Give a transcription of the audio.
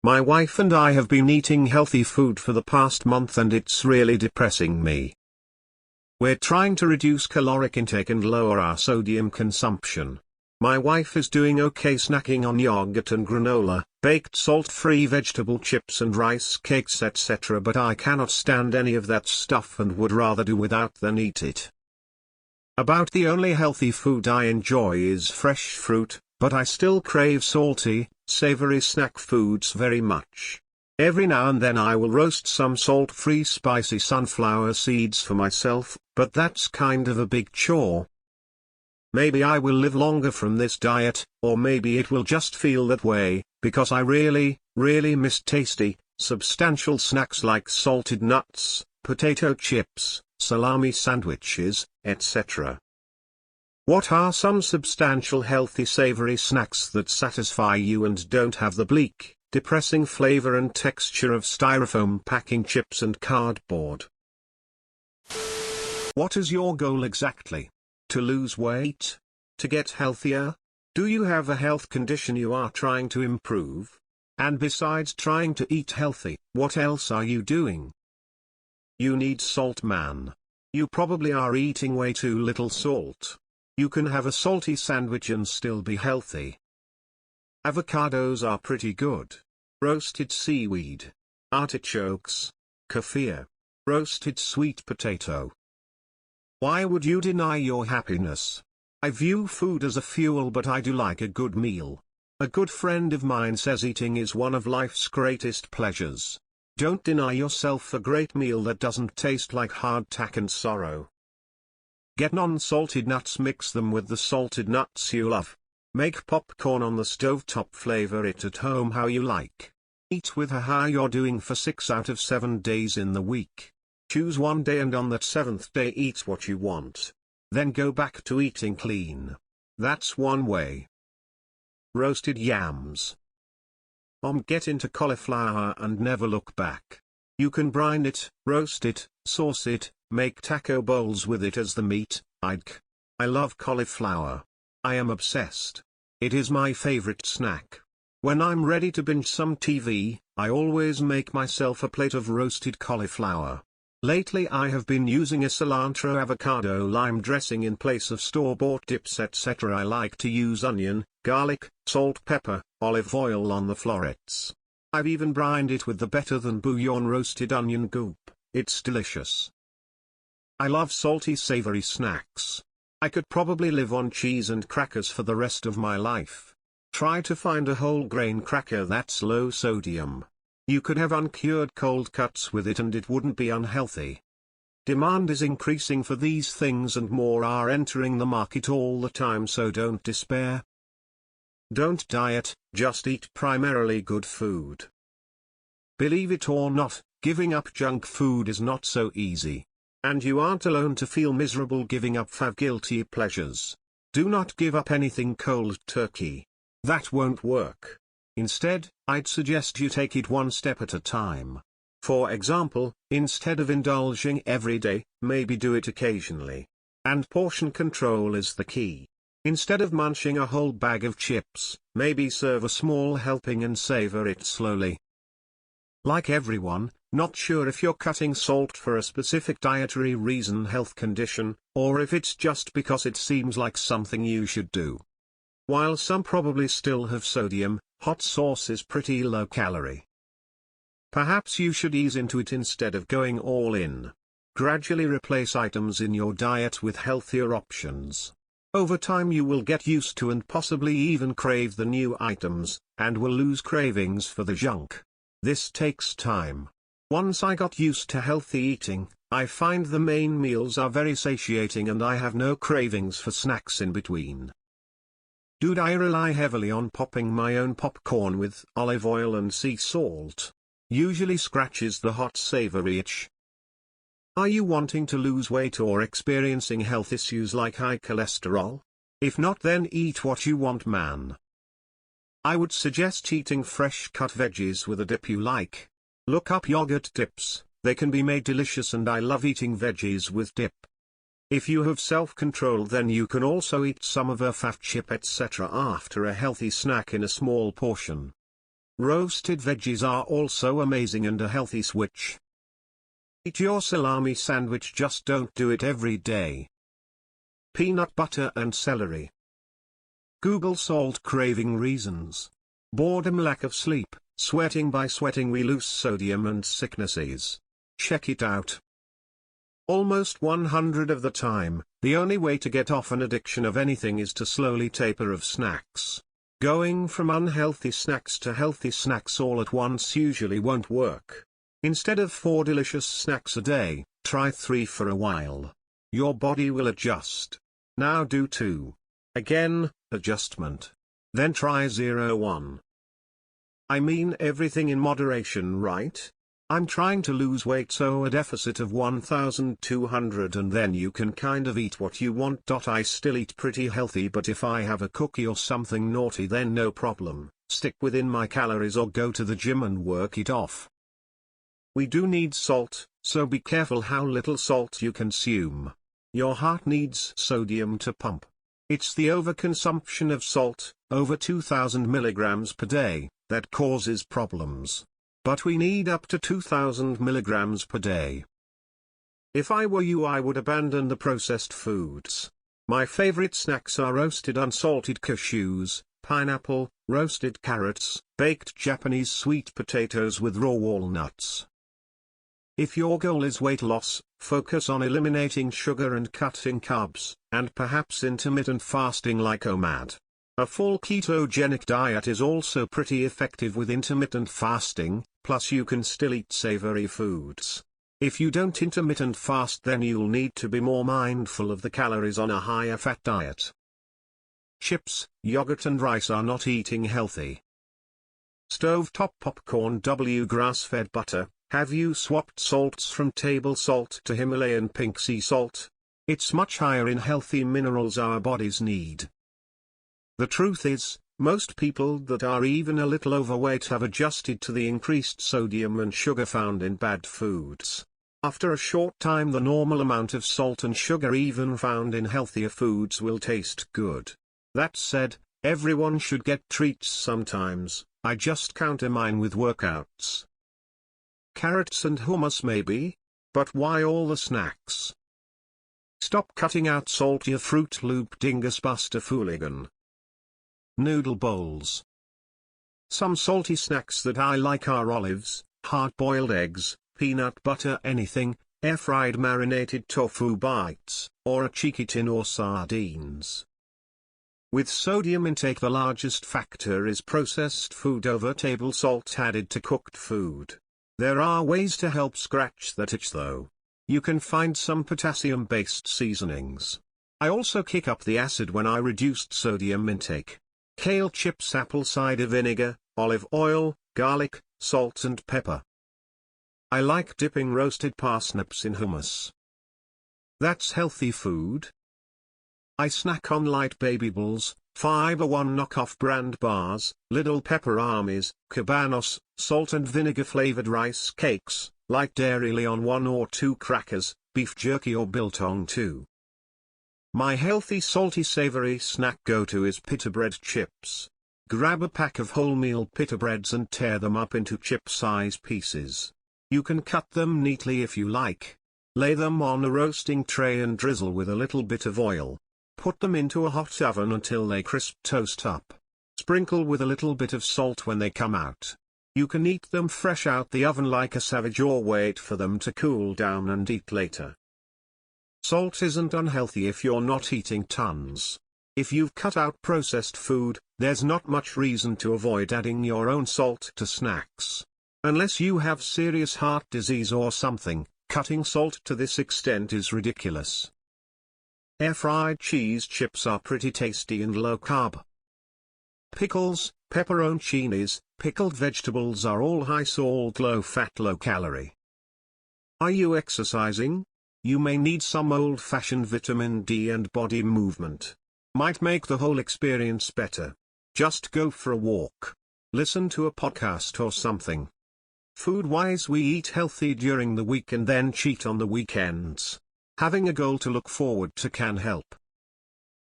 My wife and I have been eating healthy food for the past month and it's really depressing me. We're trying to reduce caloric intake and lower our sodium consumption. My wife is doing okay snacking on yogurt and granola, baked salt-free vegetable chips and rice cakes etc. but I cannot stand any of that stuff and would rather do without than eat it. About the only healthy food I enjoy is fresh fruit, but I still crave salty, savory snack foods very much. Every now and then I will roast some salt-free spicy sunflower seeds for myself, but that's kind of a big chore. Maybe I will live longer from this diet, or maybe it will just feel that way, because I really miss tasty, substantial snacks like salted nuts, potato chips, salami sandwiches, etc. What are some substantial healthy savory snacks that satisfy you and don't have the bleak, depressing flavor and texture of styrofoam packing chips and cardboard? What is your goal exactly? To lose weight? To get healthier? Do you have a health condition you are trying to improve? And besides trying to eat healthy, what else are you doing? You need salt, man. You probably are eating way too little salt. You can have a salty sandwich and still be healthy. Avocados are pretty good. Roasted seaweed. Artichokes. Kefir. Roasted sweet potato. Why would you deny your happiness? I view food as a fuel, but I do like a good meal. A good friend of mine says eating is one of life's greatest pleasures. Don't deny yourself a great meal that doesn't taste like hardtack and sorrow. Get non-salted nuts, mix them with the salted nuts you love. Make popcorn on the stovetop, flavor it at home how you like. Eat with how you're doing for 6 out of 7 days in the week. Choose one day and on that 7th day eat what you want. Then go back to eating clean. That's one way. Roasted yams. Get into cauliflower and never look back. You can brine it, roast it, sauce it, make taco bowls with it as the meat. I love cauliflower. I am obsessed. It is my favorite snack. When I'm ready to binge some TV, I always make myself a plate of roasted cauliflower. Lately I have been using a cilantro avocado lime dressing in place of store-bought dips etc. I like to use onion, garlic, salt, pepper, olive oil on the florets. I've even brined it with the better than bouillon roasted onion goop. It's delicious. I love salty savory snacks. I could probably live on cheese and crackers for the rest of my life. Try to find a whole grain cracker that's low sodium. You could have uncured cold cuts with it and it wouldn't be unhealthy. Demand is increasing for these things and more are entering the market all the time, so don't despair. Don't diet, just eat primarily good food. Believe it or not, giving up junk food is not so easy. And you aren't alone to feel miserable giving up guilty pleasures. Do not give up anything cold turkey. That won't work. Instead, I'd suggest you take it one step at a time. For example, instead of indulging every day, maybe do it occasionally. And portion control is the key. Instead of munching a whole bag of chips, maybe serve a small helping and savor it slowly. Like everyone, not sure if you're cutting salt for a specific dietary reason, health condition, or if it's just because it seems like something you should do. While some probably still have sodium, hot sauce is pretty low calorie. Perhaps you should ease into it instead of going all in. Gradually replace items in your diet with healthier options. Over time you will get used to and possibly even crave the new items, and will lose cravings for the junk. This takes time. Once I got used to healthy eating, I find the main meals are very satiating and I have no cravings for snacks in between. Do I rely heavily on popping my own popcorn with olive oil and sea salt? Usually scratches the hot savory itch. Are you wanting to lose weight or experiencing health issues like high cholesterol? If not, then eat what you want, man. I would suggest eating fresh cut veggies with a dip you like. Look up yogurt dips, they can be made delicious and I love eating veggies with dip. If you have self-control, then you can also eat some of a fat chip etc. after a healthy snack in a small portion. Roasted veggies are also amazing and a healthy switch. Eat your salami sandwich, just don't do it every day. Peanut butter and celery. Google salt craving reasons. Boredom, lack of sleep, sweating. By sweating we lose sodium and sicknesses. Check it out. Almost 100 of the time, the only way to get off an addiction of anything is to slowly taper of snacks. Going from unhealthy snacks to healthy snacks all at once usually won't work. Instead of 4 delicious snacks a day, try 3 for a while. Your body will adjust. Now do 2. Again, adjustment. Then try 0-1. I mean everything in moderation, right? I'm trying to lose weight, so a deficit of 1,200, and then you can kind of eat what you want. I still eat pretty healthy, but if I have a cookie or something naughty, then no problem, stick within my calories or go to the gym and work it off. We do need salt, so be careful how little salt you consume. Your heart needs sodium to pump. It's the overconsumption of salt, over 2,000 milligrams per day, that causes problems. But we need up to 2,000 milligrams per day. If I were you, I would abandon the processed foods. My favorite snacks are roasted unsalted cashews, pineapple, roasted carrots, baked Japanese sweet potatoes with raw walnuts. If your goal is weight loss, focus on eliminating sugar and cutting carbs, and perhaps intermittent fasting like OMAD. A full ketogenic diet is also pretty effective with intermittent fasting, plus you can still eat savory foods. If you don't intermittent fast, then you'll need to be more mindful of the calories on a higher fat diet. Chips, yogurt and rice are not eating healthy. Stovetop popcorn. Grass-fed butter. Have you swapped salts from table salt to Himalayan pink sea salt? It's much higher in healthy minerals our bodies need. The truth is, most people that are even a little overweight have adjusted to the increased sodium and sugar found in bad foods. After a short time, the normal amount of salt and sugar even found in healthier foods will taste good. That said, everyone should get treats sometimes. I just counter mine with workouts. Carrots and hummus maybe? But why all the snacks? Stop cutting out salt, you Fruit Loop dingus buster fooligan. Noodle bowls. Some salty snacks that I like are olives, hard-boiled eggs, peanut butter, anything, air-fried marinated tofu bites, or a cheeky tin or sardines. With sodium intake, the largest factor is processed food over table salt added to cooked food. There are ways to help scratch that itch though. You can find some potassium-based seasonings. I also kick up the acid when I reduced sodium intake. Kale chips, apple cider vinegar, olive oil, garlic, salt and pepper. I like dipping roasted parsnips in hummus. That's healthy food. I snack on light baby balls, Fiber One knockoff brand bars, Little Pepper Armies, Cabanos, salt and vinegar flavored rice cakes, light Dairy Leon 1 or 2 crackers, beef jerky or biltong 2. My healthy salty savory snack go-to is pita bread chips. Grab a pack of wholemeal pita breads and tear them up into chip-size pieces. You can cut them neatly if you like. Lay them on a roasting tray and drizzle with a little bit of oil. Put them into a hot oven until they crisp toast up. Sprinkle with a little bit of salt when they come out. You can eat them fresh out the oven like a savage, or wait for them to cool down and eat later. Salt isn't unhealthy if you're not eating tons. If you've cut out processed food, there's not much reason to avoid adding your own salt to snacks. Unless you have serious heart disease or something, cutting salt to this extent is ridiculous. Air-fried cheese chips are pretty tasty and low-carb. Pickles, pepperoncinis, pickled vegetables are all high-salt, low-fat, low-calorie. Are you exercising? You may need some old-fashioned vitamin D and body movement. Might make the whole experience better. Just go for a walk. Listen to a podcast or something. Food-wise, we eat healthy during the week and then cheat on the weekends. Having a goal to look forward to can help.